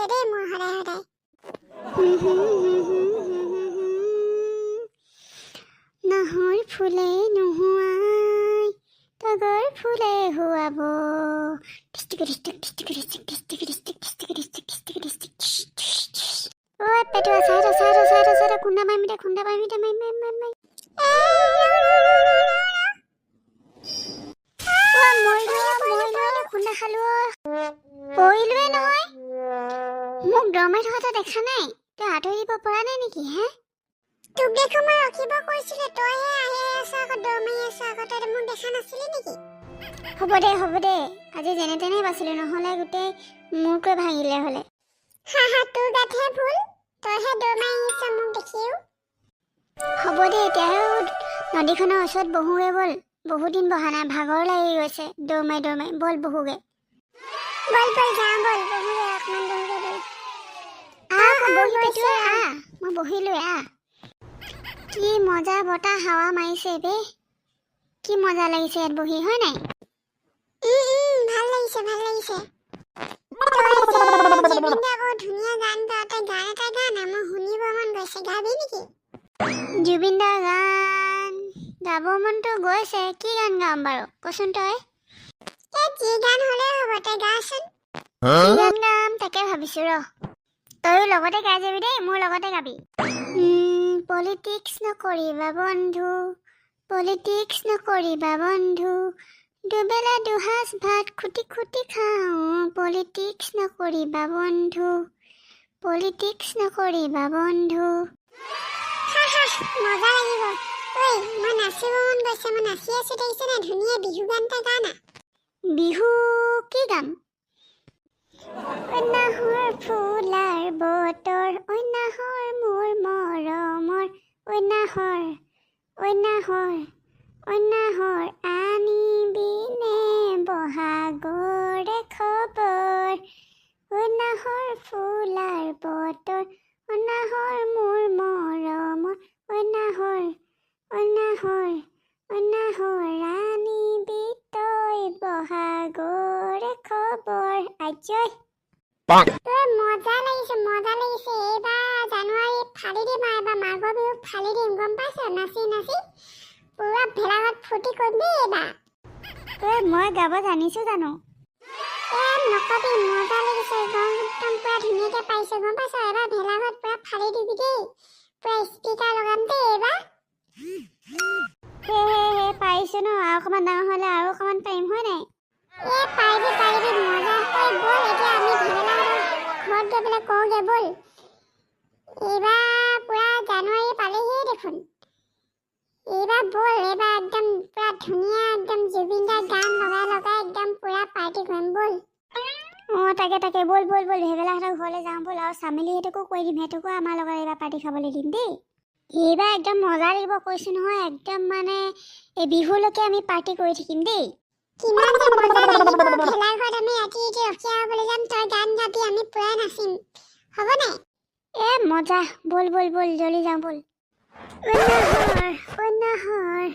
আছে দেই মোৰ সদায় সদায় নহৰ ফুলে নোহোৱাই তগৰ ফুলে হুৱাব ঐ পেটুৱা চাই খুন্দা মাৰিমিতে খুন্দা খালো পৰিলোৱে নহয় মোক দমাই থকা দেখা নাই তই আঁতৰি দিব পৰা নাই নেকি হে তোক দেখো মই ৰখিব কৈছিলে তইহে আহি আছ আকৌ দমাই আছ আকৌ তই মোক দেখা নাছিলি নেকি হ'ব দে আজি যেনে তেনে বাচিলো নহ'লে গোটেই মূৰকৈ ভাঙিলে হ'লে হা তোৰ গাতহে ভুল তইহে দমাই আহিছ মোক দেখিও হ'ব দে এতিয়া নদীখনৰ ওচৰত বহোগে বল বহুত দিন বহা নাই ভাগৰ লাগি গৈছে দমাই বল বহোগে বল যাওঁ বল বহোগে অকমান বহোগে মই বহিলো কি মজা বতাহ হাৱা মাৰিছে বে কি মজা লাগিছে ইয়াত বহি হয় নাই ভাল লাগিছে ধুনীয়া গান তই গান এটা গান মই শুনিব মন গৈছে গাবি নেকি জুবিন দাৰ গান গাব মনটো গৈছে কি গান গাম বাৰু কচোন তই যি গান হ'লে হ'ব তই গাচোন কি গান গাম তাকে ভাবিছো ৰ তইও লগতে গাই যাবি দেই মোৰ লগতে গাবি পলিটিক্স নকৰিবা বন্ধু দুবেলা দুসাঁজ ভাত খুটি খাওঁ পলিটিক্স নকৰিবা বন্ধু মজা লাগিব ঐ মই নাচিব মন গৈছে মই নাচি আছো দেখিছে না ধুনীয়া বিহু গান এটা গা না বিহু কি গাম ঐনাহৰ ফুলাৰ বতৰ ঐনাহৰ মোৰ মৰমৰ ঐনাহৰ আনিবিনে বহাগৰে খবৰ ঐনাহৰ ফুলাৰ বতৰ ঐনাহৰ মোৰ মৰমৰ ঐনাহৰ আনিবি তই বহাগৰে খবৰ আজয় তই মজা লাগিছে এইবাৰ জানুৱাৰীত ফালি দিম এবাৰ মাঘৰ বিহুত ফালি দিম গম পাইছ নাচি পুৰা ভেলাঘৰত ফূৰ্তি কৰিম এইবাৰ তই মই গাব জানিছো জানো নকবি মজা লাগিছে একদম পুৰা ধুনীয়াকে পাইছে গম পাইছ এবাৰ ভেলাঘৰত পুৰা ফালি দিবি দেই পুৰা স্পিকাৰ লগাম দেই এইবাৰ পাৰিছো ন আৰু অকণমান ডাঙৰ হ'লে আৰু অকণমান পাৰিম হয় নাই পাৰিবি মজা বল এতিয়া আমি ঘৰত গৈ পেলাই কওঁগে বল এইবাৰ পুৰা জানুৱাৰী পালেহিয়ে দেখোন এইবাৰ বল এইবাৰ একদম পুৰা ধুনীয়া একদম জুবিন দাৰ গান লগাই একদম পুৰা পাৰ্টি কৰিম বল তাকে বল ভেবেলাহঁতৰ ঘৰলৈ যাওঁ বল আৰু চামেলিহঁতকো কৈ দিম সিহঁতকো আমাৰ লগত এইবাৰ পাৰ্টি খাবলৈ দিম দেই এইবাৰ একদম মজা লাগিব কৈছো নহয় একদম মানে এই বিহুলৈকে আমি পাৰ্টি কৰি থাকিম দেই কিমান যে মজা লাগিব ভেলাঘৰত আমি ৰাতি ৰখীয়া হ'বলৈ যাম তই গান গাবি আমি পুৰা নাচিম হ'ব নাই মজা বল জলদি যাওঁ বল ঐনাহৰ